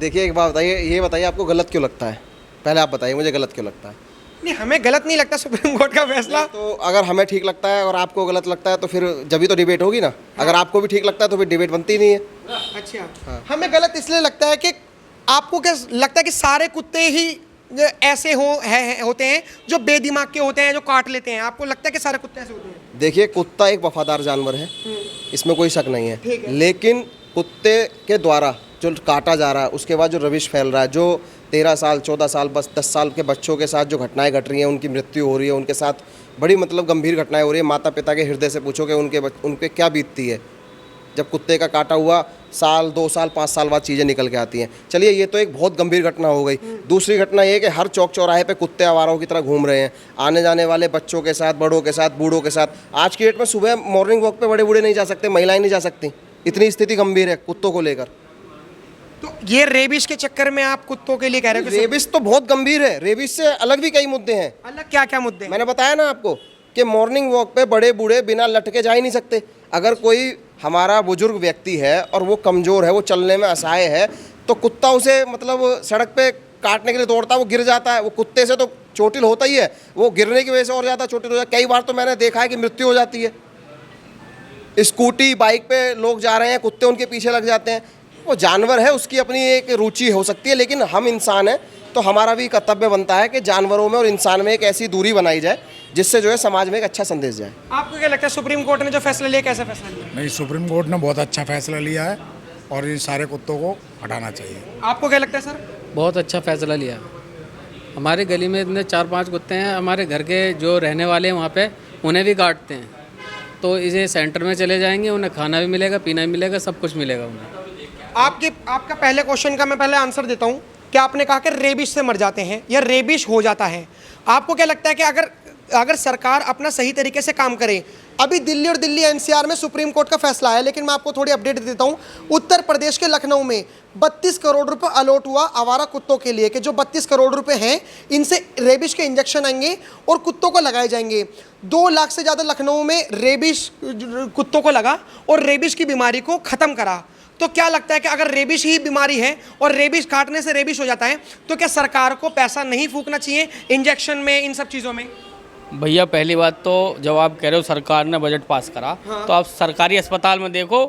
देखिए, एक बात बताइए, ये बताइए आपको गलत क्यों लगता है? पहले आप बताइए मुझे गलत क्यों लगता है? नहीं, हमें गलत नहीं लगता सुप्रीम कोर्ट का फैसला। तो अगर हमें ठीक लगता है और आपको गलत लगता है तो फिर जब भी तो डिबेट होगी ना। अगर आपको भी ठीक लगता है तो फिर डिबेट बनती नहीं है। अच्छा, हाँ। हमें गलत इसलिए लगता है कि आपको क्या लगता है कि सारे कुत्ते ही ऐसे होते हैं जो बेदिमाग के होते हैं, जो काट लेते हैं? आपको लगता है कि सारे कुत्ते ऐसे होते हैं? देखिए, कुत्ता एक वफादार जानवर है, इसमें कोई शक नहीं ठीक है, है। लेकिन कुत्ते के द्वारा जो काटा जा रहा है, उसके बाद जो रविश फैल रहा है, जो 13 साल 14 साल बस 10 साल के बच्चों के साथ जो घटनाएं घट रही हैं, उनकी मृत्यु हो रही है, उनके साथ बड़ी मतलब गंभीर घटनाएं हो रही है। माता पिता के हृदय से पूछो कि उनके क्या बीतती है जब कुत्ते का काटा हुआ साल 2 साल 5 साल बाद चीज़ें निकल के आती हैं। चलिए, ये तो एक बहुत गंभीर घटना हो गई। दूसरी घटना ये कि हर चौक चौराहे पे कुत्ते आवाराओं की तरह घूम रहे हैं, आने जाने वाले बच्चों के साथ, बड़ों के साथ, बूढ़ों के साथ। आज की डेट में सुबह मॉर्निंग वॉक पे बड़े बूढ़े नहीं जा सकते, महिलाएं नहीं जा सकती, इतनी स्थिति गंभीर है कुत्तों को लेकर। तो ये रेबिस के चक्कर में आप कुत्तों के लिए कह रहे हो कि रेबिस तो बहुत गंभीर है, रेबिस से अलग भी कई मुद्दे हैं। अलग क्या क्या मुद्दे हैं? मैंने बताया ना आपको कि मॉर्निंग वॉक पे बड़े बूढ़े बिना लटके जा ही नहीं सकते। अगर कोई हमारा बुजुर्ग व्यक्ति है और वो कमज़ोर है, वो चलने में असहाय है, तो कुत्ता उसे मतलब सड़क पे काटने के लिए दौड़ता है, वो गिर जाता है। वो कुत्ते से तो चोटिल होता ही है, वो गिरने की वजह से और ज़्यादा चोटिल हो जाता है। कई बार तो मैंने देखा है कि मृत्यु हो जाती है। स्कूटी बाइक पे लोग जा रहे हैं, कुत्ते उनके पीछे लग जाते हैं। वो जानवर है, उसकी अपनी एक रुचि हो सकती है, लेकिन हम इंसान हैं तो हमारा भी कर्तव्य बनता है कि जानवरों में और इंसान में एक ऐसी दूरी बनाई जाए जिससे जो है समाज में एक अच्छा संदेश जाए। आपको क्या लगता है सुप्रीम कोर्ट ने जो फैसला लिया, कैसा फैसला लिया? नहीं, सुप्रीम कोर्ट ने बहुत अच्छा फैसला लिया है और इन सारे कुत्तों को हटाना चाहिए। आपको क्या लगता है सर? बहुत अच्छा फैसला लिया। हमारी गली में इतने 4-5 कुत्ते हैं, हमारे घर के जो रहने वाले हैं वहाँ पे उन्हें भी काटते हैं। तो इसे सेंटर में चले जाएंगे, उन्हें खाना भी मिलेगा, पीना भी मिलेगा, सब कुछ मिलेगा उन्हें। आपका पहले क्वेश्चन का मैं पहले आंसर देता हूँ कि आपने कहा कि रेबिस से मर जाते हैं या रेबिस हो जाता है। आपको क्या लगता है कि अगर सरकार अपना सही तरीके से काम करे, अभी दिल्ली और दिल्ली एनसीआर में सुप्रीम कोर्ट का फैसला है, लेकिन मैं आपको थोड़ी अपडेट देता हूँ। उत्तर प्रदेश के लखनऊ में 32 करोड़ रुपए अलॉट हुआ आवारा कुत्तों के लिए कि जो 32 करोड़ रुपए हैं, इनसे रेबिस के इंजेक्शन आएंगे और कुत्तों को लगाए जाएंगे। 2 लाख से ज़्यादा लखनऊ में रेबिस कुत्तों को लगा और रेबिस की बीमारी को ख़त्म करा। तो क्या लगता है कि अगर रेबिस ही बीमारी है और रेबिस काटने से रेबिस हो जाता है, तो क्या सरकार को पैसा नहीं फूकना चाहिए इंजेक्शन में, इन सब चीज़ों में? भैया, पहली बात तो जब आप कह रहे हो सरकार ने बजट पास करा, तो आप सरकारी अस्पताल में देखो,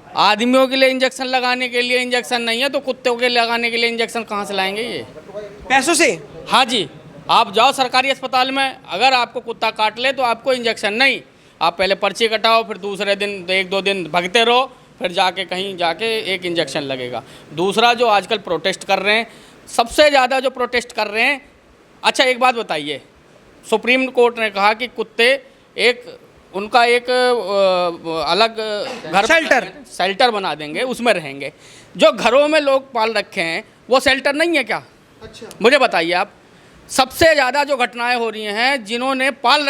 आदमियों के लिए इंजेक्शन लगाने के लिए इंजेक्शन नहीं है, तो कुत्तों के लगाने के लिए इंजेक्शन कहाँ से लाएंगे ये? पैसों से? हाँ जी, आप जाओ सरकारी अस्पताल में, अगर आपको कुत्ता काट ले तो आपको इंजेक्शन नहीं, आप पहले पर्ची कटाओ, फिर दूसरे दिन 1-2 दिन भगते रहो, फिर जाके कहीं जाके एक इंजेक्शन लगेगा। दूसरा, जो आजकल प्रोटेस्ट कर रहे हैं, सबसे ज़्यादा जो प्रोटेस्ट कर रहे हैं, अच्छा एक बात बताइए, सुप्रीम कोर्ट ने कहा कि कुत्ते उनका एक अलग घर शेल्टर बना देंगे, उसमें रहेंगे। जो घरों में लोग पाल रखे हैं वो शेल्टर नहीं है क्या? अच्छा, मुझे बताइए आप। सबसे ज़्यादा जो घटनाएं हो रही हैं जिन्होंने पाल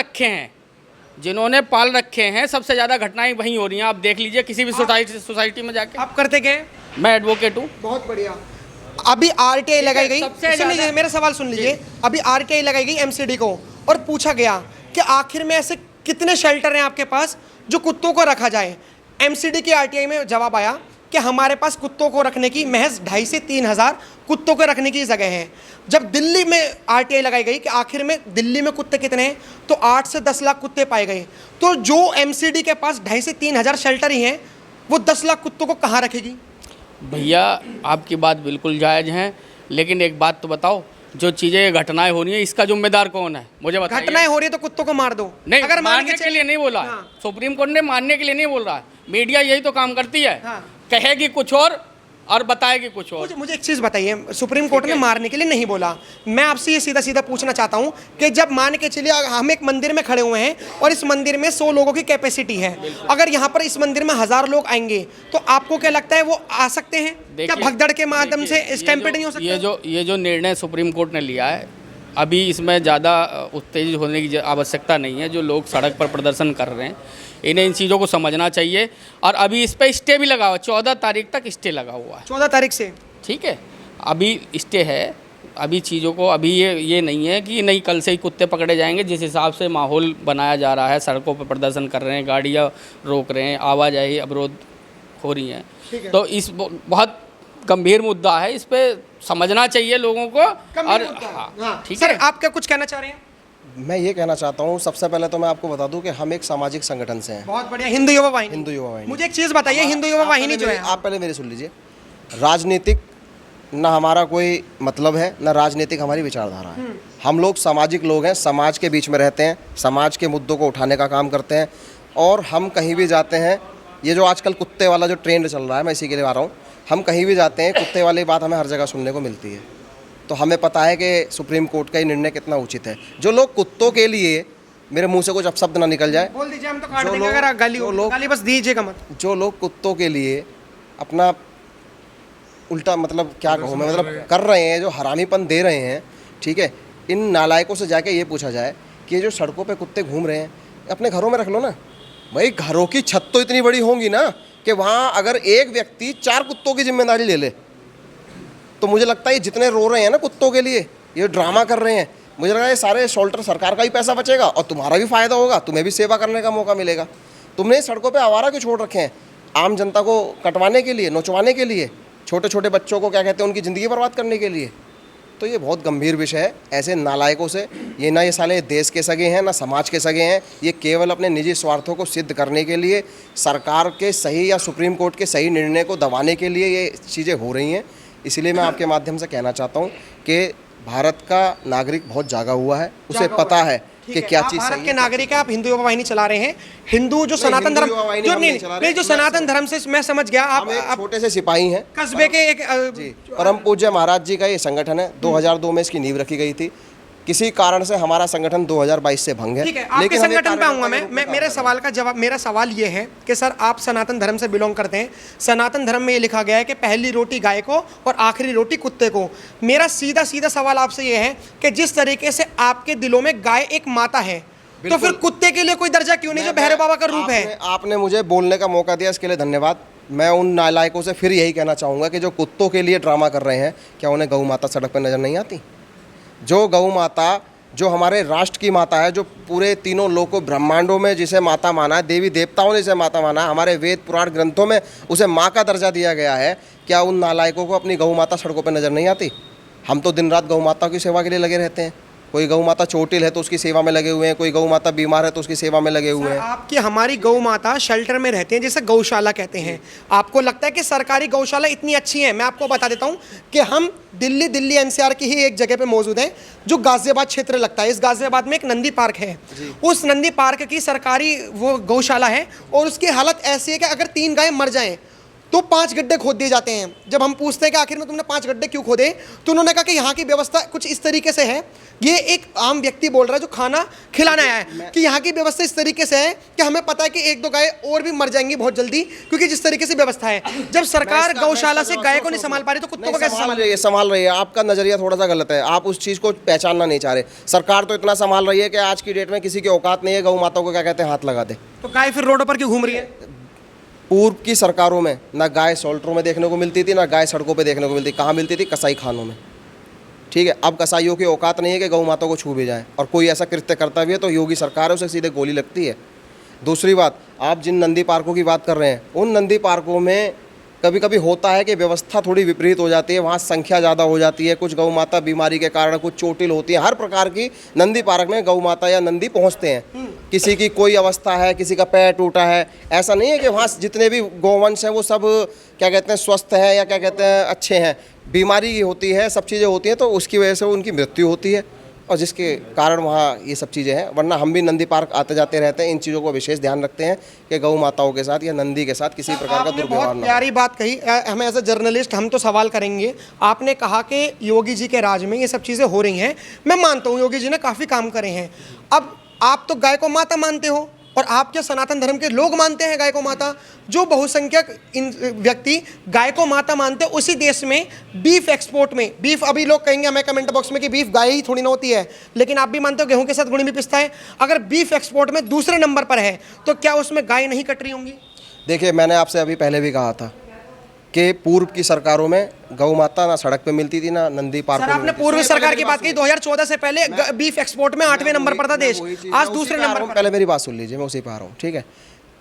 रखे हैं, सबसे ज़्यादा घटनाएं वहीं हो रही हैं। आप देख लीजिए किसी भी सोसाइटी में जाके। आप करते क्या? मैं एडवोकेट हूँ। बहुत बढ़िया। अभी आरटीआई लगाई गई, सुन लीजिए मेरा सवाल सुन लीजिए। अभी आरटीआई लगाई गई एमसीडी को और पूछा गया कि आखिर में ऐसे कितने शेल्टर हैं आपके पास जो कुत्तों को रखा जाए। एमसीडी की आरटीआई में जवाब आया कि हमारे पास कुत्तों को रखने की महज 2,500 से 3,000 कुत्तों को रखने की जगह है। जब दिल्ली में आरटीआई लगाई गई कि आखिर में दिल्ली में कुत्ते कितने हैं, तो 8 से 10 लाख कुत्ते पाए गए। तो जो एमसीडी के पास 2,500 से 3,000 शेल्टर ही हैं, वो 10 लाख कुत्तों को कहाँ रखेगी? भैया, आपकी बात बिल्कुल जायज़ है, लेकिन एक बात तो बताओ, जो चीज़ें घटनाएं हो रही हैं, इसका जिम्मेदार कौन है? मुझे बताइए। घटनाएं हो रही है तो कुत्तों को मार दो। नहीं, अगर मारने के लिए नहीं बोला। हाँ। सुप्रीम कोर्ट ने मारने के लिए नहीं बोल रहा। मीडिया यही तो काम करती है। हाँ। कहेगी कुछ और बताएगी कुछ और। मुझे एक चीज़ बताइए, सुप्रीम कोर्ट ने मारने के लिए नहीं बोला। मैं आपसे ये सीधा सीधा पूछना चाहता हूँ कि जब मान के चलिए हम एक मंदिर में खड़े हुए हैं और इस मंदिर में 100 लोगों की कैपेसिटी है, अगर यहाँ पर इस मंदिर में 1000 लोग आएंगे तो आपको क्या लगता है वो आ सकते हैं? क्या भगदड़ के माध्यम से स्टैम्पेड नहीं हो सकता? ये जो निर्णय सुप्रीम कोर्ट ने लिया है, अभी इसमें ज़्यादा उत्तेजित होने की आवश्यकता नहीं है। जो लोग सड़क पर प्रदर्शन कर रहे हैं, इन्हें इन चीज़ों को समझना चाहिए। और अभी इस पर स्टे भी लगा हुआ है, 14 तारीख तक स्टे लगा हुआ है। 14 तारीख से? ठीक है, अभी स्टे है। अभी चीज़ों को अभी ये नहीं है कि नहीं कल से ही कुत्ते पकड़े जाएंगे। जिस हिसाब से माहौल बनाया जा रहा है, सड़कों पर प्रदर्शन कर रहे हैं, गाड़ियाँ रोक रहे हैं, आवाजाही अवरोध हो रही हैं, तो इस बहुत गंभीर मुद्दा है, इस पे समझना चाहिए लोगों को। और हाँ, ठीक सर है। आप क्या कुछ कहना चाह रहे हैं? मैं ये कहना चाहता हूँ, सबसे पहले तो मैं आपको बता दूं कि हम एक सामाजिक संगठन से हैं, बहुत बढ़िया, हिंदू युवा वाहिनी। हिंदू युवा वाहिनी। मुझे एक चीज बताइए, हिंदू युवा वाहिनी जो है, आप पहले मेरी सुन लीजिए। राजनीतिक ना हमारा कोई मतलब है, ना राजनीतिक हमारी विचारधारा है। हम लोग सामाजिक लोग हैं, समाज के बीच में रहते हैं, समाज के मुद्दों को उठाने का काम करते हैं। और हम कहीं भी जाते हैं, ये जो आजकल कुत्ते वाला जो ट्रेंड चल रहा है, मैं इसी के लिए आ रहा हूँ, हम कहीं भी जाते हैं कुत्ते वाली बात हमें हर जगह सुनने को मिलती है। तो हमें पता है कि सुप्रीम कोर्ट का ये निर्णय कितना उचित है। जो लोग कुत्तों के लिए, मेरे मुंह से कुछ अपशब्द ना निकल जाए, बोल दीजिए, हम तो काट जो देंगे लोग- अगर गाली जो लोग- गाली बस दीजिएगा मत। जो लोग कुत्तों के लिए अपना उल्टा मतलब क्या कहूँ मैं, मतलब कर रहे हैं, जो हरामीपन दे रहे हैं, ठीक है, इन नालायकों से जाके ये पूछा जाए कि ये जो सड़कों पे कुत्ते घूम रहे हैं, अपने घरों में रख लो ना भाई। घरों की छत तो इतनी बड़ी होंगी ना कि वहाँ अगर एक व्यक्ति 4 कुत्तों की जिम्मेदारी ले ले, तो मुझे लगता है ये जितने रो रहे हैं ना कुत्तों के लिए, ये ड्रामा कर रहे हैं, मुझे लगा ये सारे शोल्डर सरकार का ही पैसा बचेगा और तुम्हारा भी फ़ायदा होगा, तुम्हें भी सेवा करने का मौका मिलेगा। तुमने सड़कों पे आवारा क्यों छोड़ रखे हैं? आम जनता को कटवाने के लिए, नोचवाने के लिए, छोटे छोटे बच्चों को क्या कहते हैं उनकी ज़िंदगी बर्बाद करने के लिए। तो ये बहुत गंभीर विषय है। ऐसे नालायकों से, ये ना ये साले देश के सगे हैं ना समाज के सगे हैं, ये केवल अपने निजी स्वार्थों को सिद्ध करने के लिए, सरकार के सही या सुप्रीम कोर्ट के सही निर्णय को दबाने के लिए ये चीज़ें हो रही हैं। इसलिए मैं आपके माध्यम से कहना चाहता हूँ कि भारत का नागरिक बहुत जागा हुआ है, उसे पता है कि क्या चीज़ भारत सही के है। नागरिक है, आप हिंदू युवा वाहिनी चला रहे हैं। हिंदू जो सनातन हिंदू धर्म युवा वाहिनी जो हम नहीं नहीं चला रहे। नहीं जो सनातन धर्म से मैं समझ गया, हम एक आप छोटे से सिपाही हैं। कस्बे के एक जी, परम पूज्य महाराज जी का ये संगठन है, 2002 में इसकी नींव रखी गई थी। किसी कारण से हमारा संगठन 2022 से भंग है। ठीक है, आपके हम एक संगठन पे आऊंगा कार्यकर्ता के रूप में मेरे काम सवाल का जवाब, मेरा सवाल ये है कि सर आप सनातन धर्म से बिलोंग करते हैं। सनातन धर्म में ये लिखा गया है कि पहली रोटी गाय को और आखिरी रोटी कुत्ते को। मेरा सीधा सीधा सवाल आपसे ये है कि जिस तरीके से आपके दिलों में गाय एक माता है, तो फिर कुत्ते के लिए कोई दर्जा क्यों नहीं जो भैरव बाबा का रूप है? आपने मुझे बोलने का मौका दिया, इसके लिए धन्यवाद। मैं उन नालायकों से फिर यही कहना चाहूँगा कि जो कुत्तों के लिए ड्रामा कर रहे हैं, क्या उन्हें गौ माता सड़क पर नज़र नहीं आती? जो गौ माता, जो हमारे राष्ट्र की माता है, जो पूरे तीनों लोकों ब्रह्मांडों में जिसे माता माना है, देवी देवताओं ने जिसे माता माना है, हमारे वेद पुराण ग्रंथों में उसे माँ का दर्जा दिया गया है, क्या उन नालायकों को अपनी गौ माता सड़कों पर नज़र नहीं आती? हम तो दिन रात गौ माता की सेवा के लिए लगे रहते हैं। कोई गौ माता चोटिल है तो उसकी सेवा में लगे हुए हैं, कोई गौ माता बीमार है तो उसकी सेवा में लगे हुए हैं। आपकी हमारी गौ माता शेल्टर में रहते हैं, जिसे गौशाला कहते हैं। आपको लगता है कि सरकारी गौशाला इतनी अच्छी है? मैं आपको बता देता हूं कि हम दिल्ली एनसीआर की ही एक जगह पे मौजूद हैं, जो गाजियाबाद क्षेत्र लगता है। इस गाजियाबाद में एक नंदी पार्क है, उस नंदी पार्क की सरकारी वो गौशाला है, और उसकी हालत ऐसी है कि अगर 3 गायें मर जाएं तो 5 गड्ढे खोद दिए जाते हैं। जब हम पूछते हैं कि आखिर में तुमने 5 गड्ढे क्यों खोदे, तो उन्होंने कहा कि यहाँ की व्यवस्था कुछ इस तरीके से है। ये एक आम व्यक्ति बोल रहा है जो खाना खिलाने आया है कि यहाँ की व्यवस्था इस तरीके से है कि हमें पता है कि 1-2 गाय और भी मर जाएंगी बहुत जल्दी, क्योंकि जिस तरीके से व्यवस्था है। जब सरकार गौशाला से गाय को नहीं संभाल पा रही तो कुत्तों को कैसे संभाल रही है? आपका नजरिया थोड़ा सा गलत है, आप उस चीज़ को पहचानना नहीं चाह रहे। सरकार तो इतना संभाल रही है कि आज की डेट में किसी की औकात नहीं है गौ माता को क्या कहते हैं हाथ लगा दे। तो गाय फिर रोडों पर क्यों घूम रही है? पूर्व की सरकारों में ना गाय शोल्टरों में देखने को मिलती थी, ना गाय सड़कों पे देखने को मिलती। कहाँ मिलती थी? कसाई खानों में। ठीक है, अब कसाईयों की औकात नहीं है कि गौ माता को छू भी जाए, और कोई ऐसा कृत्य करता भी है तो योगी सरकार है, उसे सीधे गोली लगती है। दूसरी बात, आप जिन नंदी पार्कों की बात कर रहे हैं, उन नंदी पार्कों में कभी कभी होता है कि व्यवस्था थोड़ी विपरीत हो जाती है, वहाँ संख्या ज़्यादा हो जाती है, कुछ गौ माता बीमारी के कारण कुछ चोटिल होती है। हर प्रकार की नंदी पार्क में गौ माता या नंदी पहुँचते हैं। किसी की कोई अवस्था है, किसी का पैर टूटा है, ऐसा नहीं है कि वहाँ जितने भी गौवंश हैं वो सब क्या कहते हैं स्वस्थ है या क्या कहते हैं अच्छे हैं। बीमारी होती है, सब चीज़ें होती हैं, तो उसकी वजह से उनकी मृत्यु होती है, और जिसके कारण वहाँ ये सब चीज़ें हैं। वरना हम भी नंदी पार्क आते जाते रहते हैं, इन चीज़ों को विशेष ध्यान रखते हैं कि गौ माताओं के साथ या नंदी के साथ किसी प्रकार का आपने दुर्व्यवहार बहुत ना हो। प्यारी बात कही। हमें एज अ जर्नलिस्ट हम तो सवाल करेंगे। आपने कहा कि योगी जी के राज में ये सब चीज़ें हो रही हैं। मैं मानता हूँ योगी जी ने काफ़ी काम करे हैं। अब आप तो गाय को माता मानते हो, और आप क्या सनातन धर्म के लोग मानते हैं गाय को माता? जो बहुसंख्यक व्यक्ति गाय को माता मानते हैं, उसी देश में बीफ एक्सपोर्ट में, बीफ अभी लोग कहेंगे हमें कमेंट बॉक्स में कि बीफ गाय ही थोड़ी ना होती है, लेकिन आप भी मानते हो गेहूं के साथ गुड़ भी पिसता है। अगर बीफ एक्सपोर्ट में दूसरे नंबर पर है तो क्या उसमें गाय नहीं कट रही होंगी? देखिए, मैंने आपसे अभी पहले भी कहा था कि पूर्व की सरकारों में गौ माता ना सड़क पे मिलती थी, ना नंदी पार्क सर आपने पूर्व सरकार की बात की, 2014 से पहले बीफ एक्सपोर्ट में 8वें नंबर पर था देश, आज दूसरे नंबर पर। पहले मेरी बात सुन लीजिए, मैं उसी पे आ रहा हूँ। ठीक है,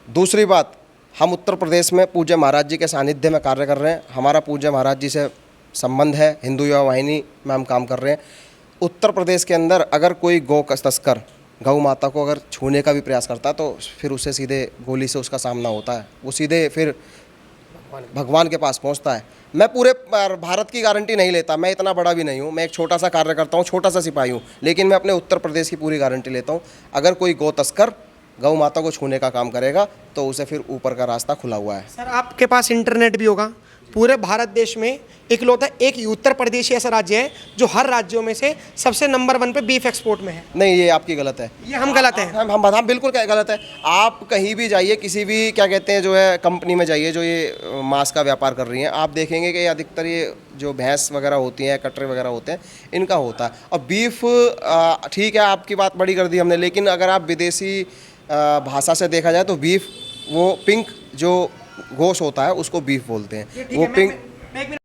दूसरी बात, हम उत्तर प्रदेश में पूज्य महाराज जी के सानिध्य में कार्य कर रहे हैं। हमारा पूज्य महाराज जी से संबंध है, हिंदू युवा वाहिनी में हम काम कर रहे हैं। उत्तर प्रदेश के अंदर अगर कोई गौ तस्कर गौ माता को अगर छूने का भी प्रयास करता है तो फिर उसे सीधे गोली से उसका सामना होता है, वो सीधे फिर भगवान के पास पहुंचता है। मैं पूरे भारत की गारंटी नहीं लेता, मैं इतना बड़ा भी नहीं हूं, मैं एक छोटा सा कार्य करता हूं, छोटा सा सिपाही हूं, लेकिन मैं अपने उत्तर प्रदेश की पूरी गारंटी लेता हूं। अगर कोई गौ तस्कर गौ माता को छूने का काम करेगा तो उसे फिर ऊपर का रास्ता खुला हुआ है। सर आपके पास इंटरनेट भी होगा। पूरे भारत देश में इकलौता एक उत्तर प्रदेश ही ऐसा राज्य है जो हर राज्यों में से सबसे नंबर 1 पे बीफ एक्सपोर्ट में है। नहीं, ये आपकी गलत है। ये हम गलत हैं। हम बिल्कुल क्या गलत है। आप कहीं भी जाइए, किसी भी क्या कहते हैं जो है कंपनी में जाइए जो ये मांस का व्यापार कर रही हैं, आप देखेंगे कि अधिकतर ये जो भैंस वगैरह होती हैं, कटरे वगैरह होते हैं, इनका होता है। और बीफ ठीक है, आपकी बात बड़ी कर दी हमने, लेकिन अगर आप विदेशी भाषा से देखा जाए तो बीफ वो पिंक जो गोश्त होता है उसको बीफ बोलते हैं। वो पिंक